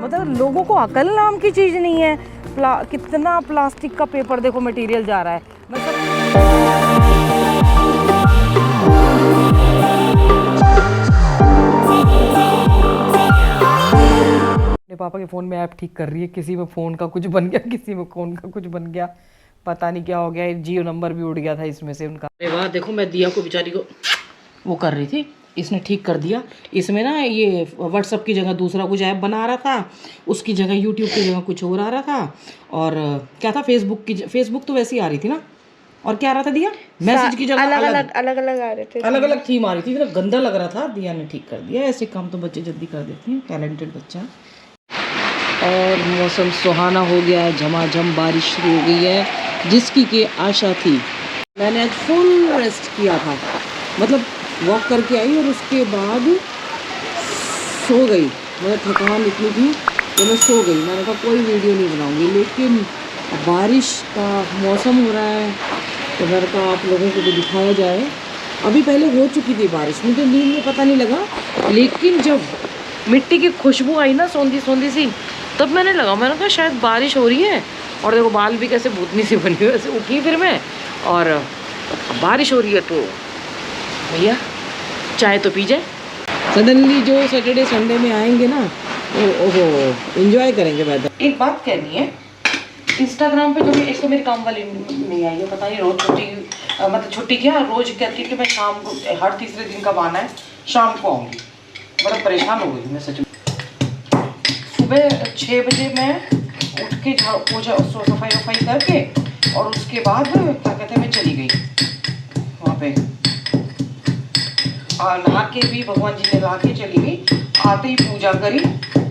मतलब लोगों को अकल नाम की चीज़ नहीं है। कितना प्लास्टिक का पेपर देखो मटेरियल जा रहा है। मतलब मेरे पापा के फ़ोन में ऐप ठीक कर रही है, किसी में फ़ोन का कुछ बन गया, किसी में फ़ोन का कुछ बन गया, पता नहीं क्या हो गया। जियो नंबर भी उड़ गया था इसमें से उनका। अरे वाह, देखो मैं दिया को बेचारी को वो कर रही थी, इसने ठीक कर दिया। इसमें ना ये व्हाट्सअप की जगह दूसरा कुछ ऐप बना रहा था, उसकी जगह यूट्यूब की जगह कुछ और आ रहा था। और क्या था, फेसबुक तो वैसे ही आ रही थी ना, और क्या आ रहा था दिया, मैसेज की जगह अलग अलग आ रहे थे, अलग अलग थीम आ रही थी। इतना गंदा लग रहा था, दिया ने ठीक कर दिया। ऐसे काम तो बच्चे जल्दी कर देते हैं, टैलेंटेड बच्चा। और मौसम सुहाना हो गया है, झमाझम बारिश शुरू हो गई है, जिसकी के आशा थी। मैंने आज फुल रेस्ट किया था, मतलब वॉक करके आई और उसके बाद सो गई। मतलब थकान इतनी थी तो मैं सो गई। मैंने कहा कोई वीडियो नहीं बनाऊंगी, लेकिन बारिश का मौसम हो रहा है तो मैंने कहा आप लोगों को भी दिखाया जाए। अभी पहले हो चुकी थी बारिश, मुझे नींद में पता नहीं लगा, लेकिन जब मिट्टी की खुशबू आई ना सौंधी सौंधी सी, तब मैंने कहा शायद बारिश हो रही है। और देखो बाल भी कैसे भूतनी सी बनी हुई, वैसे उठी फिर मैं, और बारिश हो रही है तो भैया चाय तो पी जाए। सडनली जो सैटरडे संडे में आएंगे ना, ओहो एंजॉय करेंगे वेदर। एक बात कहनी है, इंस्टाग्राम पे जो एक तो मेरी काम वाली नहीं आई है, पता नहीं रोज छुट्टी, मतलब छुट्टी क्या, रोज कहती है कि मैं शाम को, हर तीसरे दिन का बहाना है शाम को आऊँगी। बड़ा परेशान हो गई मैं सच में। सुबह 6 बजे मैं उठ के पूजा सफाई वफाई करके, और उसके बाद क्या कहते हैं मैं चली गई वहाँ पे, नहा के भी भगवान जी ने नहा के चली गई। आते ही पूजा करी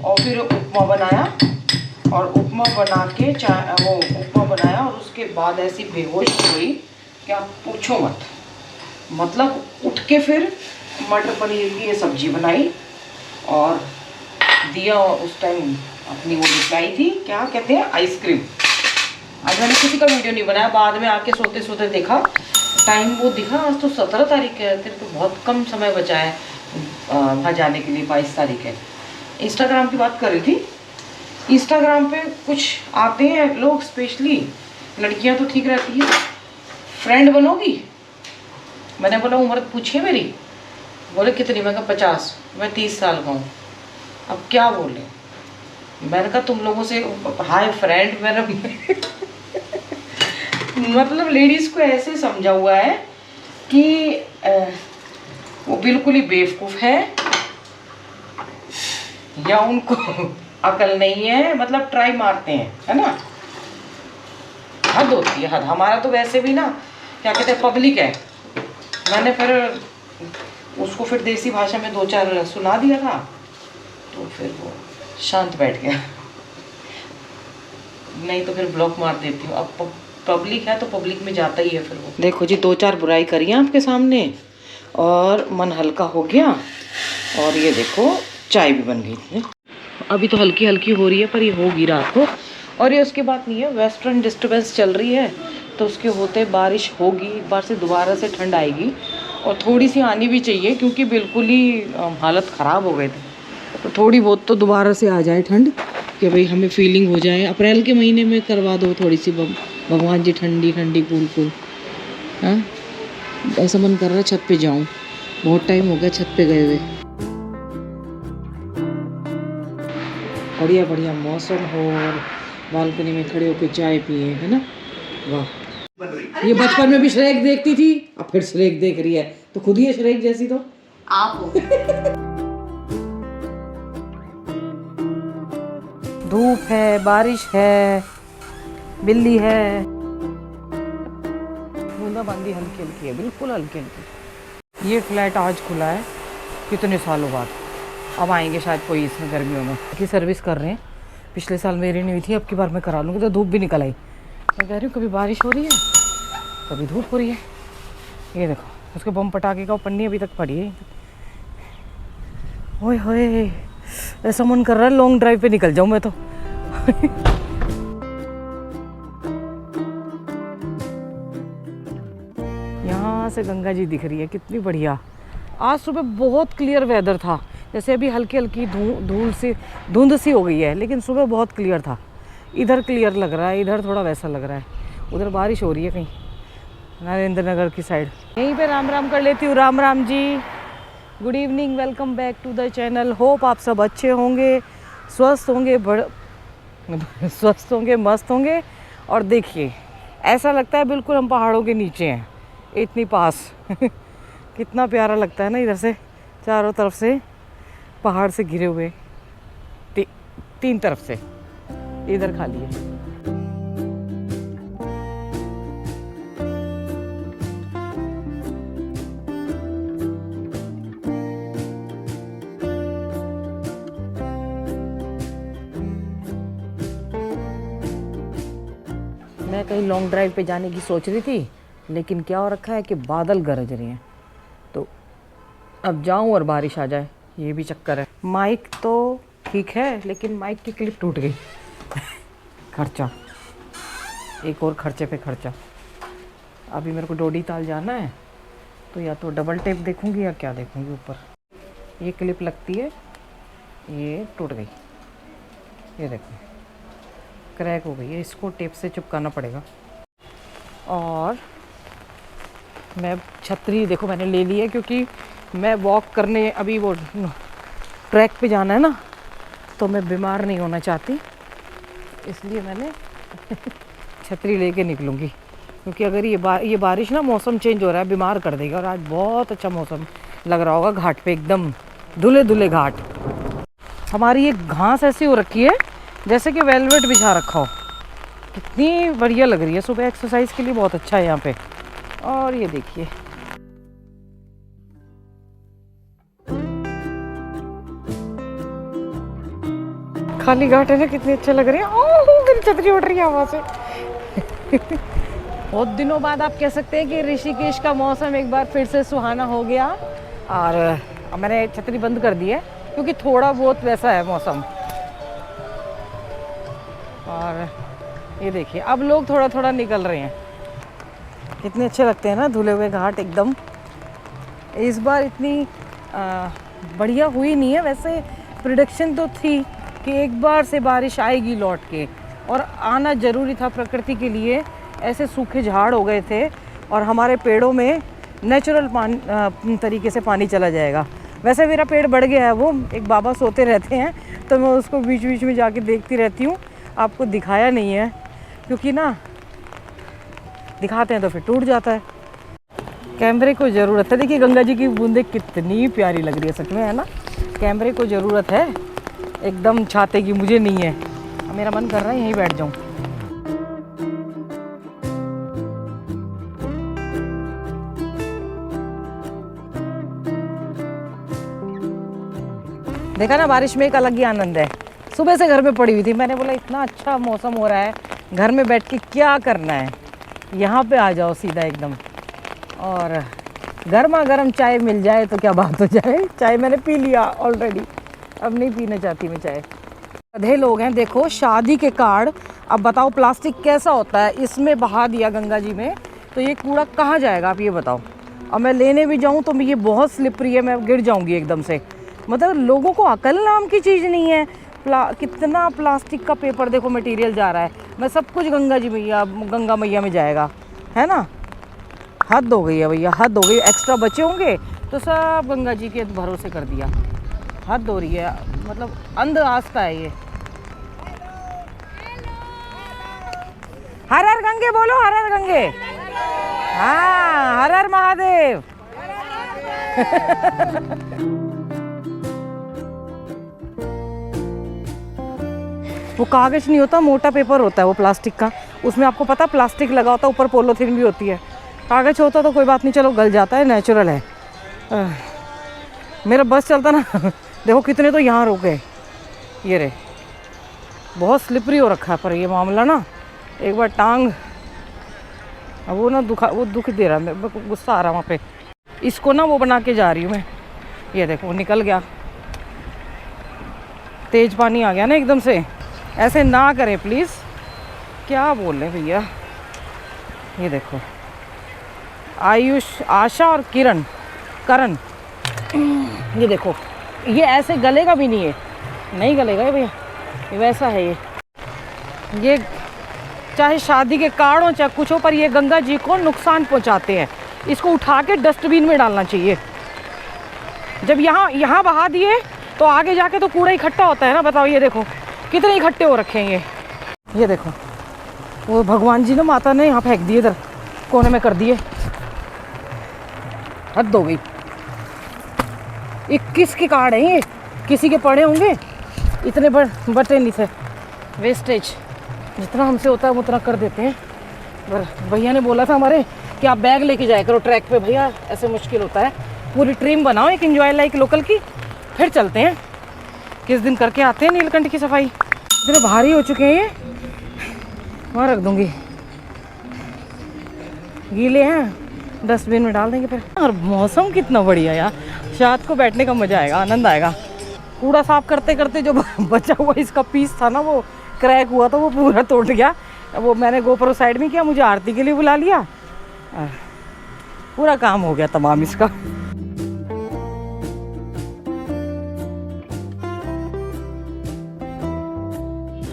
और फिर उपमा बनाया, और उपमा बना के वो उपमा बनाया, और उसके बाद ऐसी बेहोश हुई क्या पूछो मत। मतलब उठ के फिर मटर पनीर की ये सब्जी बनाई, और दिया उस टाइम अपनी वो निकलाई थी, क्या कहते हैं आइसक्रीम। आज मैंने किसी का वीडियो नहीं बनाया, बाद में आके सोते सोते देखा टाइम, वो दिखा आज तो 17 तारीख है, तेरे तो बहुत कम समय बचा है वहाँ जाने के लिए, 22 तारीख है। इंस्टाग्राम की बात कर रही थी, इंस्टाग्राम पे कुछ आते हैं लोग, स्पेशली लड़कियां तो ठीक रहती है, फ्रेंड बनोगी। मैंने बोला उम्र पूछिए मेरी, बोले कितनी, मैं कहा 50, मैं 30 साल का हूँ। अब क्या बोले, मैंने कहा तुम लोगों से हाय फ्रेंड मेरा मतलब लेडीज़ को ऐसे समझा हुआ है कि वो बिल्कुल ही बेवकूफ़ है, या उनको अकल नहीं है, मतलब ट्राई मारते हैं, है ना। हद होती है, हद। हमारा तो वैसे भी ना क्या कहते हैं पब्लिक है। मैंने फिर उसको फिर देसी भाषा में 2-4 सुना दिया था, तो फिर वो शांत बैठ गया, नहीं तो फिर ब्लॉक मार देती हूँ। अब पब्लिक है तो पब्लिक में जाता ही है फिर वो। देखो जी 2-4 बुराई करी है आपके सामने, और मन हल्का हो गया। और ये देखो चाय भी बन गई। अभी तो हल्की हल्की हो रही है, पर ये होगी रात को। और ये उसकी बात नहीं है, वेस्टर्न डिस्टर्बेंस चल रही है, तो उसके होते बारिश होगी, एक बार से दोबारा से ठंड आएगी, और थोड़ी सी आनी भी चाहिए, क्योंकि बिल्कुल ही हालत ख़राब हो गए थे। तो थोड़ी बहुत तो दोबारा से आ जाए ठंड, कि भाई हमें फीलिंग हो जाए। अप्रैल के महीने में करवा दो थोड़ी सी भगवान जी, ठंडी ठंडी कूल कूल। हाँ, ऐसा मन कर रहा है छत पे जाऊं, बहुत टाइम हो गया छत पे गए हुए। बढ़िया बढ़िया मौसम हो, और बालकनी में खड़े होकर चाय पिए, है ना। वाह, ये बचपन में भी श्रेक देखती थी, अब फिर श्रेक देख रही है, तो खुद ही है श्रेक जैसी तो आप हो। धूप है, बारिश है, बिल्ली है, बूंदाबांदी हल्की हल्की है, बिल्कुल हल्की हल्की। ये फ्लैट आज खुला है कितने सालों बाद, अब आएंगे शायद कोई इसमें गर्मियों में की सर्विस कर रहे हैं। पिछले साल मेरी नहीं हुई थी, अब की बार मैं करा लूँगी। तो धूप भी निकल आई, मैं कह रही हूँ कभी बारिश हो रही है कभी धूप हो रही है। ये देखो उसके बम पटाखे का पन्नी अभी तक पड़ी है। ओए होए, ऐसा मन कर रहा है लॉन्ग ड्राइव पे निकल जाऊँ मैं तो। यहाँ से गंगा जी दिख रही है, कितनी बढ़िया। आज सुबह बहुत क्लियर वेदर था, जैसे अभी हल्की हल्की धुंध सी हो गई है, लेकिन सुबह बहुत क्लियर था। इधर क्लियर लग रहा है, इधर थोड़ा वैसा लग रहा है। उधर बारिश हो रही है कहीं नरेंद्र नगर की साइड। यहीं पे राम राम कर लेती हूँ। Ram Ram ji, good evening, welcome back to the channel. Hope आप सब अच्छे होंगे, स्वस्थ होंगे, स्वस्थ होंगे, मस्त होंगे। और देखिए ऐसा लगता है बिल्कुल हम पहाड़ों के नीचे हैं, इतनी पास कितना प्यारा लगता है ना। इधर से चारों तरफ से पहाड़ से घिरे हुए, तीन तरफ से, इधर खाली है। मैं कहीं लॉन्ग ड्राइव पे जाने की सोच रही थी, लेकिन क्या हो रखा है कि बादल गरज रहे हैं, तो अब जाऊं और बारिश आ जाए, ये भी चक्कर है। माइक तो ठीक है, लेकिन माइक की क्लिप टूट गई खर्चा, एक और खर्चे पे खर्चा। अभी मेरे को डोडी ताल जाना है, तो या तो डबल टेप देखूंगी या क्या देखूंगी। ऊपर ये क्लिप लगती है, ये टूट गई, ये देखो क्रैक हो गई है, इसको टेप से चिपकाना पड़ेगा। और मैं छतरी देखो मैंने ले ली है, क्योंकि मैं वॉक करने अभी वो ट्रैक पे जाना है ना, तो मैं बीमार नहीं होना चाहती, इसलिए मैंने छतरी लेके निकलूँगी। क्योंकि अगर ये बारिश ना, मौसम चेंज हो रहा है, बीमार कर देगा। और आज बहुत अच्छा मौसम लग रहा होगा घाट पे, एकदम धुले धुले घाट। हमारी ये घास ऐसी हो रखी है जैसे कि वेलवेट बिछा रखा हो, कितनी बढ़िया लग रही है। सुबह एक्सरसाइज के लिए बहुत अच्छा है यहाँ पे। और ये देखिए खाली घाट है ना, कितनी अच्छे लग रही है। ओह मेरी छतरी उड़ रही है हवा से बहुत दिनों बाद आप कह सकते हैं कि ऋषिकेश का मौसम एक बार फिर से सुहाना हो गया। और अब मैंने छतरी बंद कर दी है, क्योंकि थोड़ा बहुत वैसा है मौसम। और ये देखिए अब लोग थोड़ा थोड़ा निकल रहे हैं, कितने अच्छे लगते हैं ना धुले हुए घाट एकदम। इस बार इतनी बढ़िया हुई नहीं है, वैसे प्रिडिक्शन तो थी कि एक बार से बारिश आएगी लौट के, और आना ज़रूरी था प्रकृति के लिए। ऐसे सूखे झाड़ हो गए थे, और हमारे पेड़ों में नेचुरल तरीके से पानी चला जाएगा। वैसे मेरा पेड़ बढ़ गया है, वो एक बाबा सोते रहते हैं, तो मैं उसको बीच बीच में जाके देखती रहती हूँ। आपको दिखाया नहीं है, क्योंकि ना दिखाते हैं तो फिर टूट जाता है। कैमरे को ज़रूरत है। देखिए गंगा जी की बूंदें कितनी प्यारी लग रही है, सच में है ना। कैमरे को ज़रूरत है, एकदम छाते की मुझे नहीं है। मेरा मन कर रहा है यहीं बैठ जाऊं। देखा ना, बारिश में एक अलग ही आनंद है। सुबह से घर में पड़ी हुई थी, मैंने बोला इतना अच्छा मौसम हो रहा है, घर में बैठ के क्या करना है, यहाँ पे आ जाओ सीधा एकदम। और गर्मा गर्म चाय मिल जाए तो क्या बात हो जाए। चाय मैंने पी लिया ऑलरेडी, अब नहीं पीना चाहती मैं चाय। आधे लोग हैं देखो, शादी के कार्ड। अब बताओ प्लास्टिक कैसा होता है, इसमें बहा दिया गंगा जी में, तो ये कूड़ा कहाँ जाएगा आप ये बताओ। अब मैं लेने भी जाऊँ तो ये बहुत स्लिपरी है, मैं गिर जाऊँगी एकदम से। मतलब लोगों को अकल नाम की चीज़ नहीं है। कितना प्लास्टिक का पेपर देखो मटेरियल जा रहा है। मैं सब कुछ गंगा मैया में जाएगा, है ना। हद हो गई है भैया, हद हो गई। एक्स्ट्रा बचे होंगे तो सब गंगा जी के भरोसे कर दिया, हद हो रही है। मतलब अंध आस्था है ये। हर हर गंगे बोलो, हर हर गंगे। हाँ, हर हर महादेव। वो कागज नहीं होता, मोटा पेपर होता है वो प्लास्टिक का। उसमें आपको पता प्लास्टिक लगा होता है, ऊपर पॉलीथीन भी होती है। कागज होता तो कोई बात नहीं, चलो गल जाता है, नेचुरल है। मेरा बस चलता ना देखो कितने तो यहाँ रुके, ये रे बहुत स्लिपरी हो रखा है। पर ये मामला ना, एक बार टांग अब वो ना दुख दे रहा है, मेरे को गुस्सा आ रहा है वहाँ पे। इसको ना वो बना के जा रही हूँ मैं। ये देखो निकल गया, तेज पानी आ गया ना एकदम से। ऐसे ना करें प्लीज़, क्या बोल रहे भैया। ये देखो आयुष, आशा और करण, ये देखो ये ऐसे गलेगा भी नहीं है, नहीं गलेगा ये भैया, ये वैसा है ये चाहे शादी के कार्ड हो चाहे कुछ हो, पर ये गंगा जी को नुकसान पहुंचाते हैं। इसको उठा के डस्टबिन में डालना चाहिए। जब यहाँ बहा दिए तो आगे जाके तो कूड़ा इकट्ठा होता है ना। बताओ, ये देखो कितने इकट्ठे हो रखे हैं ये देखो। वो भगवान जी ने, माता ने यहाँ फेंक दिए, इधर कोने में कर दिए। हद हो गई। 21 के कार्ड हैं ये, किसी के पड़े होंगे, इतने बटे नहीं थे। वेस्टेज जितना हमसे होता है उतना कर देते हैं। पर भैया ने बोला था हमारे कि आप बैग लेके जाया करो ट्रैक पे, भैया ऐसे मुश्किल होता है। पूरी ट्रिम बनाओ एक एंजॉय लाइक लोकल की, फिर चलते हैं। किस दिन करके आते हैं नीलकंठ की सफाई। इतने भारी हो चुके हैं ये, वहाँ रख दूँगी, गीले हैं, डस्टबिन में डाल देंगे फिर। और मौसम कितना बढ़िया यार, रात को बैठने का मज़ा आएगा, आनंद आएगा। कूड़ा साफ करते करते जो बचा हुआ इसका पीस था ना, वो क्रैक हुआ था, वो पूरा टूट गया। वो मैंने गोप्रो साइड में किया, मुझे आरती के लिए बुला लिया, पूरा काम हो गया तमाम इसका।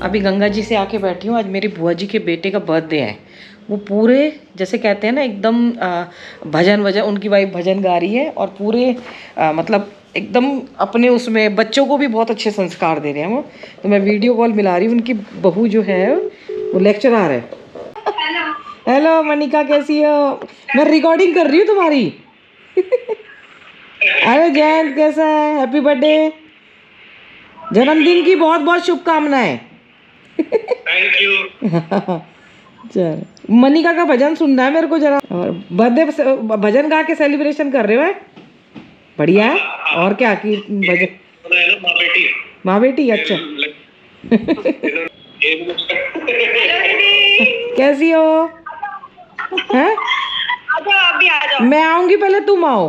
अभी गंगा जी से आके बैठी हूँ। आज मेरी बुआ जी के बेटे का बर्थडे है। वो पूरे जैसे कहते हैं ना एकदम भजन वजन, उनकी वाइफ भजन गा रही है और पूरे मतलब एकदम अपने उसमें बच्चों को भी बहुत अच्छे संस्कार दे रहे हैं वो। तो मैं वीडियो कॉल मिला रही हूँ। उनकी बहू जो है वो लेक्चरर है। हेलो मनिका, कैसी हो? मैं रिकॉर्डिंग कर रही हूँ तुम्हारी। अरे जयंत कैसा है? हैप्पी बर्थडे, जन्मदिन की बहुत बहुत शुभकामनाएं। Thank you. चल, मनिका का भजन सुनना है मेरे को जरा। और बर्थडे भजन गा के सेलिब्रेशन कर रहे हो? बढ़िया है। और क्या की भजन? माँ बेटी। अच्छा कैसी हो? हैं? आप भी आ जाओ। मैं आऊंगी, पहले तुम आओ।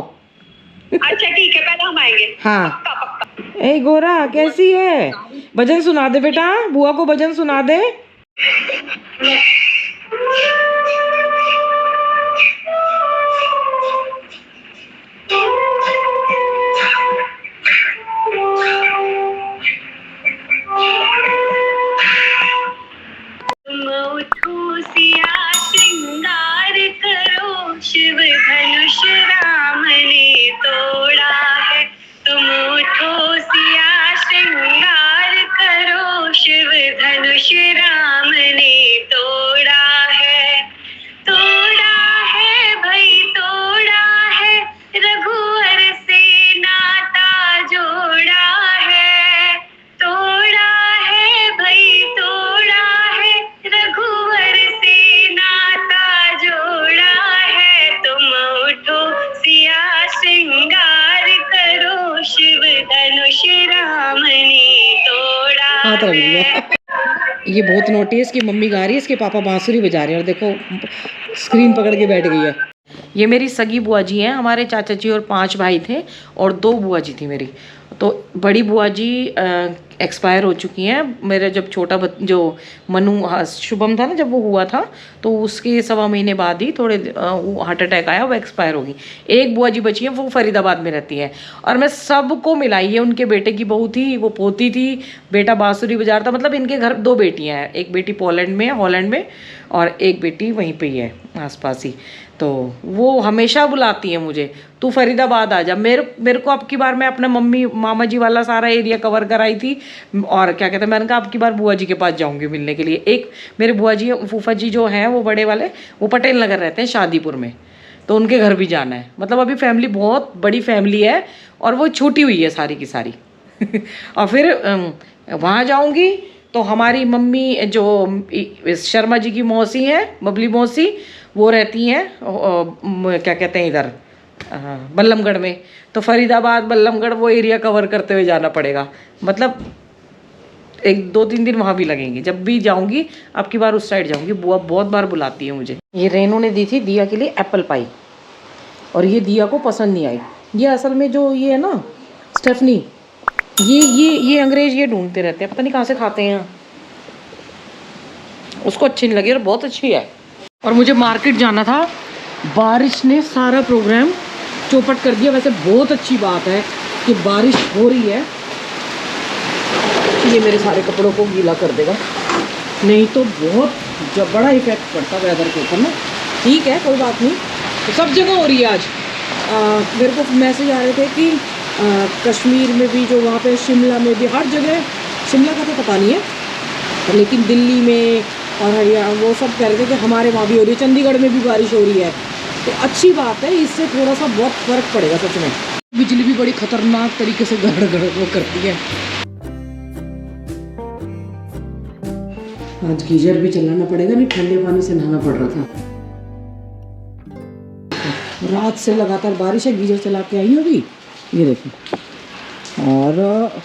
अच्छा ठीक है, पहले हम आएंगे। हाँ। पक्का पक्का। ए गोरा, कैसी है? भजन सुना दे बेटा, बुआ को भजन सुना दे। श्रृंगार करो, शिव धनुष राम ने तोड़ा है। तुम उठो सिया, श्रृंगार करो, शिव धनुष राम ने तोड़ा है। तोड़ा है भाई, तोड़ा है, रघुवर से नाता जोड़ा है। तोड़ा है भाई, तोड़ा है, रघुवर से नाता जोड़ा है। तुम उठो सिया, श्रृंगार करो, शिव धनुष राम ने तोड़ा है। ये बहुत नोटी है। इसकी मम्मी गा रही है, इसके पापा बांसुरी बजा रहे हैं और देखो स्क्रीन पकड़ के बैठ गई है। ये मेरी सगी बुआ जी हैं। हमारे चाचा जी और 5 भाई थे और 2 बुआ जी थी मेरी। तो बड़ी बुआ जी एक्सपायर हो चुकी हैं। मेरा जब छोटा जो मनु शुभम था ना, जब वो हुआ था तो उसके 1.25 महीने बाद ही थोड़े हार्ट अटैक आया, वो एक्सपायर हो गई। एक बुआ जी बची है, वो फरीदाबाद में रहती है। और मैं सबको मिलाई है। उनके बेटे की बहू थी, वो पोती थी, बेटा बांसुरी बजा रहा था। मतलब इनके घर 2 बेटियाँ हैं, एक बेटी पोलैंड में है, हॉलैंड में, और एक बेटी वहीं पे ही है आसपास ही। तो वो हमेशा बुलाती है मुझे, तू फरीदाबाद आ जा। मेरे को अब की बार मैं अपना मम्मी मामा जी वाला सारा एरिया कवर कराई थी। और क्या कहते हैं, मैंने कहा अब की बार बुआ जी के पास जाऊंगी मिलने के लिए। एक मेरे बुआ जी फूफा जी जो हैं वो बड़े वाले, वो पटेल नगर रहते हैं शादीपुर में, तो उनके घर भी जाना है। मतलब अभी फैमिली बहुत बड़ी फैमिली है और वो छूटी हुई है सारी की सारी। और फिर वहाँ जाऊँगी तो हमारी मम्मी जो शर्मा जी की मौसी हैं, बबली मौसी, वो रहती हैं क्या कहते हैं इधर बल्लमगढ़ में। तो फरीदाबाद बल्लमगढ़ वो एरिया कवर करते हुए जाना पड़ेगा। मतलब 1-2-3 दिन वहाँ भी लगेंगे। जब भी जाऊँगी अब की बार उस साइड जाऊँगी। बुआ बहुत बार बुलाती है मुझे। ये रेनू ने दी थी दिया के लिए एप्पल पाई, और ये दिया को पसंद नहीं आई। ये असल में जो ये है ना स्टेफनी, ये अंग्रेज ये ढूंढते रहते हैं, पता नहीं कहाँ से खाते हैं। उसको अच्छी नहीं लगी और बहुत अच्छी है। और मुझे मार्केट जाना था, बारिश ने सारा प्रोग्राम चौपट कर दिया। वैसे बहुत अच्छी बात है कि बारिश हो रही है, ये मेरे सारे कपड़ों को गीला कर देगा, नहीं तो बहुत बड़ा इफेक्ट पड़ता वेदर के ऊपर ना। ठीक है कोई बात नहीं, तो सब जगह हो रही है आज। मेरे को मैसेज आ रहे थे कि कश्मीर में भी, जो वहाँ पे शिमला में भी, हर जगह, शिमला का तो पता नहीं है लेकिन दिल्ली में और हरियाणा वो सब कह रहे थे कि हमारे वहाँ भी हो रही है, चंडीगढ़ में भी बारिश हो रही है। तो अच्छी बात है, इससे थोड़ा सा बहुत फ़र्क पड़ेगा सच में। बिजली भी बड़ी ख़तरनाक तरीके से गड़ गड़ वो करती है। आज गीजर भी चलाना पड़ेगा, नहीं ठंडे पानी से नहाना पड़ रहा था। रात से लगातार बारिश है, गीजर चला के आई हूँ अभी, ये देखो। और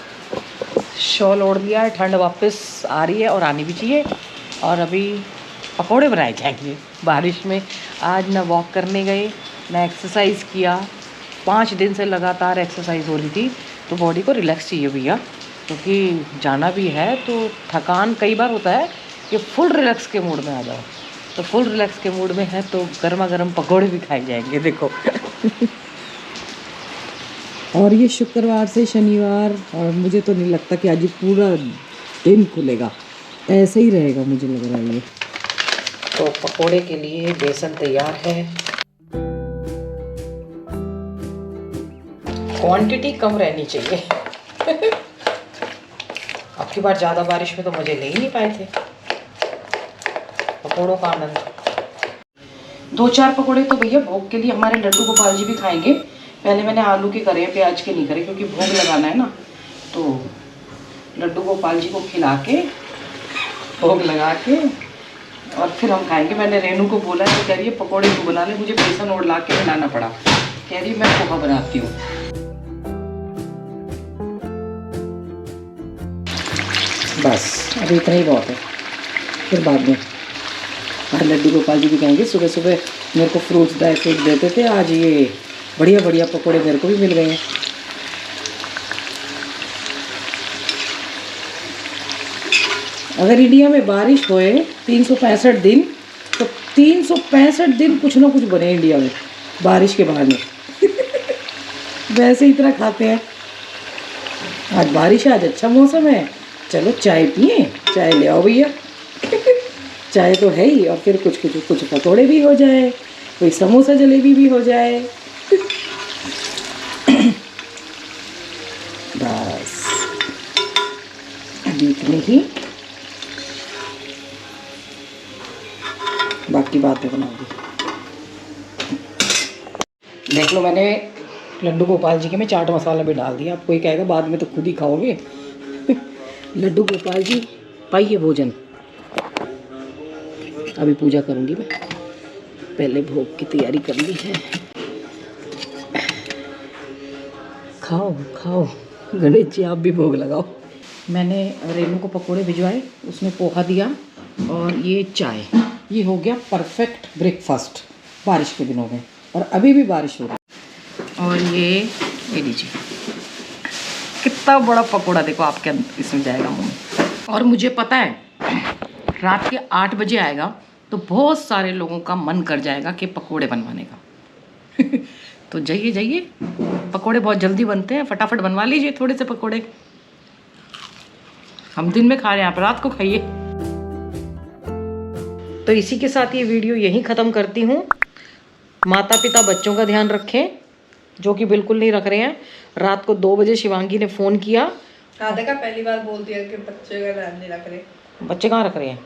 शॉल ओढ़ लिया है, ठंड वापस आ रही है और आनी भी चाहिए। और अभी पकौड़े बनाए जाएंगे बारिश में। आज ना वॉक करने गए ना एक्सरसाइज किया, 5 दिन से लगातार एक्सरसाइज हो रही थी, तो बॉडी को रिलैक्स चाहिए भैया, क्योंकि जाना भी है। तो थकान कई बार होता है कि फुल रिलैक्स के मूड में आ जाओ, तो फुल रिलैक्स के मूड में है तो गर्मा गर्म पकौड़े भी खाए जाएंगे, देखो। और ये शुक्रवार से शनिवार, और मुझे तो नहीं लगता कि आज ये पूरा दिन खुलेगा, ऐसे ही रहेगा मुझे लग रहा है ये। तो पकोड़े के लिए बेसन तैयार है। क्वांटिटी कम रहनी चाहिए। अब की बार ज़्यादा बारिश में तो मुझे ले ही नहीं पाए थे पकोड़ों का आनंद। 2-4 पकोड़े तो भैया भोग के लिए हमारे लड्डू गोपाल जी भी खाएंगे। पहले मैंने आलू के करे, प्याज के नहीं करे, क्योंकि भोग लगाना है ना। तो लड्डू गोपाल जी को खिला के, भोग लगा के, और फिर हम खाएंगे। मैंने रेनू को बोला है, तो कह रही है पकोड़े को बना ले, मुझे बेसन और ला के मिलाना पड़ा। कह रही मैं पोहा बनाती हूँ। बस अभी इतना ही बहुत है, फिर बाद में। और लड्डू गोपाल जी भी कहेंगे सुबह सुबह मेरे को फ्रूट्स ड्राई फ्रूट देते थे, आज ये बढ़िया बढ़िया पकोड़े मेरे को भी मिल गए हैं। अगर इंडिया में बारिश होए 365 दिन, तो 365 दिन कुछ ना कुछ बने इंडिया में बारिश के बहाने। वैसे इतना खाते हैं। आज बारिश है, आज अच्छा मौसम है, चलो चाय पिए, चाय ले आओ भैया। चाय तो है ही, और फिर कुछ पकौड़े भी हो जाए, कोई समोसा जलेबी भी हो जाए। बस अभी इतनी ही, बाकी बातें बनाऊंगी। देख लो मैंने लड्डू गोपाल जी के में चाट मसाला भी डाल दिया। आप कोई कहेगा बाद में तो खुद ही खाओगे। लड्डू गोपाल जी पाइए भोजन। अभी पूजा करूंगी मैं, पहले भोग की तैयारी कर ली है। खाओ खाओ गणेश जी, आप भी भोग लगाओ। मैंने रेनू को पकोड़े भिजवाए, उसमें पोहा दिया और ये चाय। ये हो गया परफेक्ट ब्रेकफास्ट बारिश के दिनों में, और अभी भी बारिश हो रही है। और ये लीजिए कितना बड़ा पकोड़ा, देखो आपके इसमें जाएगा मुँह में। और मुझे पता है रात के 8 बजे आएगा तो बहुत सारे लोगों का मन कर जाएगा कि पकोड़े बनवाने का। तो जाइए जाइए, पकोड़े बहुत जल्दी बनते हैं, फटाफट बनवा लीजिए थोड़े से पकोड़े। हम दिन में खा रहे हैं, आप रात को खाइए। तो इसी के साथ ये वीडियो यहीं ख़त्म करती हूँ। माता पिता बच्चों का ध्यान रखें, जो कि बिल्कुल नहीं रख रहे हैं। रात को 2 बजे शिवांगी ने फ़ोन किया। राधिका पहली बार बोल दिया कि बच्चे का ध्यान नहीं रख रहे। बच्चे कहाँ रख रहे हैं?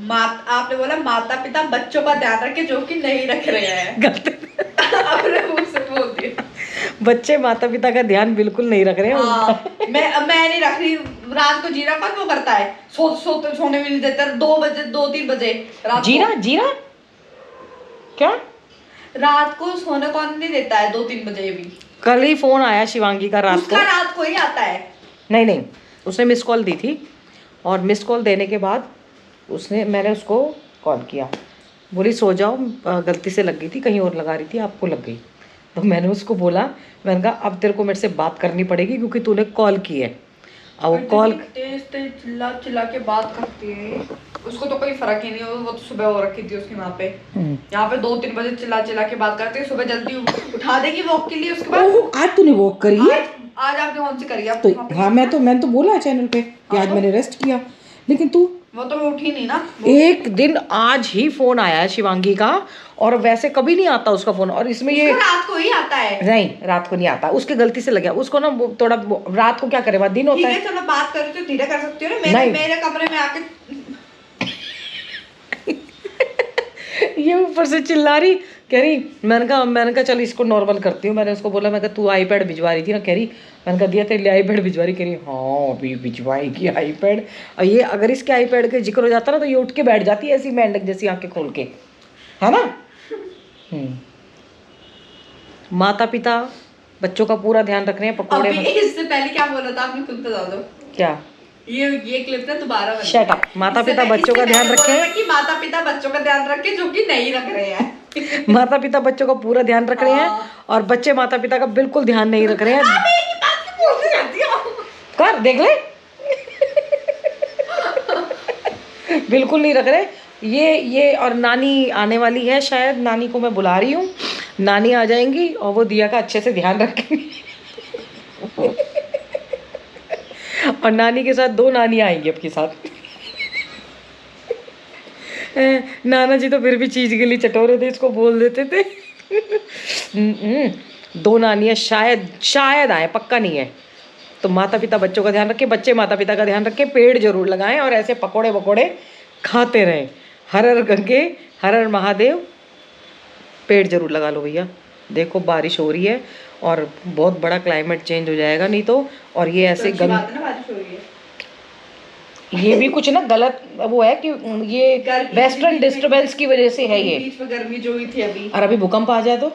आपने बोला माता पिता बच्चों का ध्यान रखे, जो कि नहीं रख रहे हैं। आपने मुंह से बोल दिया। बच्चे माता पिता का ध्यान बिल्कुल नहीं रख रहे हैं। हाँ, मैं नहीं रख रही। रात को जीरा कौन वो करता है, सोने भी नहीं देता। 2-3 बजे रात जीरा जीरा क्या रात को सोने कौन नहीं देता है 2-3 बजे भी। कल ही फोन आया शिवांगी का रात को। उसका रात को ही आता है। नहीं, उसने मिस कॉल दी थी, और मिस कॉल देने के बाद मैंने उसको कॉल किया, बोली सो जाओ, गलती से लग गई थी, कहीं और लगा रही थी, आपको लग गई। तो मैंने उसको बोला, मैंने कहा अब तेरे को मेरे से बात करनी पड़ेगी क्योंकि तूने कॉल की है। अब वो कॉल तेज चिल्ला के बात करती है। उसको तो कोई फर्क ही नहीं, वो तो सुबह हो रखी थी उसकी वहाँ पे। यहाँ पे 2-3 बजे चिल्ला के बात करती है। सुबह जल्दी उठा देगी वॉक के लिए। उसके बाद आज तूने वॉक करी है? आज आपने कौन सी करी आप तो हाँ मैंने तो बोला है चैनल पे कि आज मैंने रेस्ट किया, लेकिन तू वो तो मैं उठी नहीं ना। एक दिन आज ही फोन आया है शिवांगी का, और वैसे कभी नहीं आता उसका फोन, और इसमें ये रात को ही आता है। नहीं रात को नहीं आता, उसके गलती से लग गया उसको ना वो थोड़ा रात को क्या करे, बाद दिन होता है। चलो बात करो तो धीरे कर सकती हो ना, मेरे कमरे में आके ये ऊपर से चिल्ला रही, कह रही मैंने कहा चल इसको नॉर्मल करती हूँ। मैंने उसको बोला, मैं कहा तू आईपैड भिजवा रही थी ना, कह रही मैंने कहा दिया तेरे लिए आईपैड भिजवा रही, कह रही हाँ अभी भिजवाएगी आईपैड। और ये अगर इसके आईपैड का जिक्र हो जाता ना तो ये उठ के बैठ जाती है ऐसी मेंढक जैसी आंखें खोल के, है ना। माता पिता बच्चों का पूरा ध्यान रख रहे हैं। पकौड़े इससे पहले क्या बोला था आपने, खुद बता दो। क्या ये क्लिप ना दोबारा बना। Shut up. माता पिता बच्चों का ध्यान रखें कि माता पिता बच्चों का ध्यान रखें जो कि नहीं रख रहे हैं। माता पिता बच्चों का पूरा ध्यान रख रहे हैं और बच्चे माता पिता का बिल्कुल ध्यान नहीं रख रहे हैं। कर देख ले बिल्कुल नहीं रख रहे ये। और नानी आने वाली है शायद, नानी को मैं बुला रही हूँ, नानी आ जाएंगी और वो दिया का अच्छे से ध्यान रखेंगी। और नानी के साथ 2 नानी आएंगी आपके साथ। नाना जी तो फिर भी चीज के लिए चटोरे थे, इसको बोल देते थे। 2 नानियाँ शायद आए, पक्का नहीं है। तो माता पिता बच्चों का ध्यान रखें, बच्चे माता पिता का ध्यान रखें, पेड़ जरूर लगाएं और ऐसे पकोड़े वकोड़े खाते रहें। हर हर गंगे हर हर महादेव, पेड़ जरूर लगा लो भैया। देखो बारिश हो रही है और बहुत बड़ा क्लाइमेट चेंज हो जाएगा नहीं तो। और ये ऐसे ये भी कुछ ना गलत वो है कि ये वेस्टर्न डिस्टर्बेंस की वजह से है ये। बीच में गर्मी जो हुई थी अभी, और अभी भूकंप आ जाए तो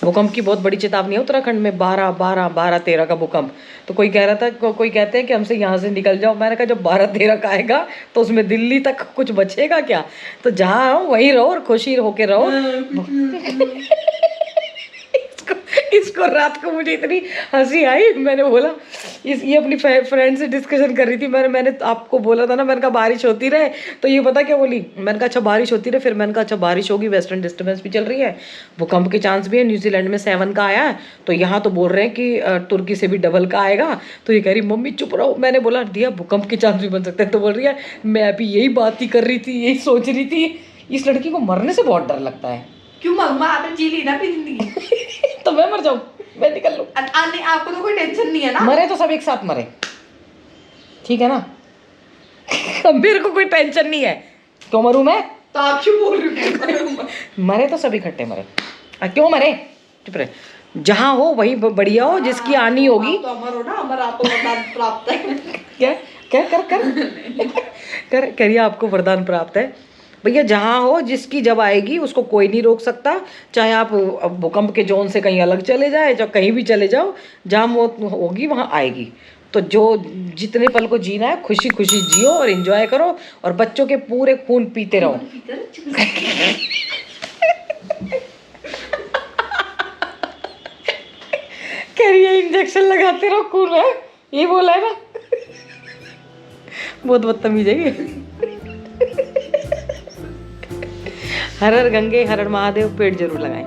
भूकंप की बहुत बड़ी चेतावनी है उत्तराखंड में। 12-13 का भूकंप। तो कोई कह रहा था, कोई कहते हैं कि हमसे यहाँ से निकल जाओ। मैंने कहा जब 12-13 का आएगा तो उसमें दिल्ली तक कुछ बचेगा क्या। तो जहाँ हो वहीं रहो और खुशी होके रहो। इसको रात को मुझे इतनी हंसी आई, मैंने बोला ये अपनी फ्रेंड से डिस्कशन कर रही थी। मैंने आपको बोला था ना, मैंने कहा बारिश होती रहे, तो ये पता क्या बोली, मैंने कहा अच्छा बारिश होती रहे। फिर मैंने कहा अच्छा बारिश होगी, वेस्टर्न डिस्टर्बेंस भी चल रही है, भूकंप के चांस भी है। न्यूजीलैंड में 7 का आया है, तो यहाँ तो बोल रहे हैं कि तुर्की से भी डबल का आएगा। तो ये कह रही मम्मी चुप रहो। मैंने बोला दिया भूकंप के चांस भी बन सकते हैं। तो बोल रही है मैं अभी यही बात ही कर रही थी, यही सोच रही थी। इस लड़की को मरने से बहुत डर लगता है। क्यों मम्मा आपने जी ली ना अपनी जिंदगी। तो मैं मर जाऊँ, मैं निकल लूँ। आपको तो कोई टेंशन नहीं है ना। मरे तो सब एक साथ मरे, ठीक है ना। मेरे को कोई टेंशन नहीं है, क्यों मरूं मैं। तो आप क्यों बोल रहे हो। मरे तो सब इकट्ठे मरे। क्यों मरे, चुप रहे। जहाँ हो वही बढ़िया हो, जिसकी आनी होगी। तो अमर हो ना, अमर आपको वरदान प्राप्त है। क्या क्या कर करिए, आपको वरदान प्राप्त है भैया। जहाँ हो जिसकी जब आएगी उसको कोई नहीं रोक सकता। चाहे आप भूकंप के जोन से कहीं अलग चले जाए, चाहे कहीं भी चले जाओ, जहाँ मौत होगी वहाँ आएगी। तो जो जितने पल को जीना है खुशी खुशी जियो और एंजॉय करो और बच्चों के पूरे खून पीते रहो। कह रही है इंजेक्शन लगाते रहो खून में, ये बोला है ना। बहुत बदतमीज है ये। हर हर गंगे हर हर महादेव, पेड़ जरूर लगाएं।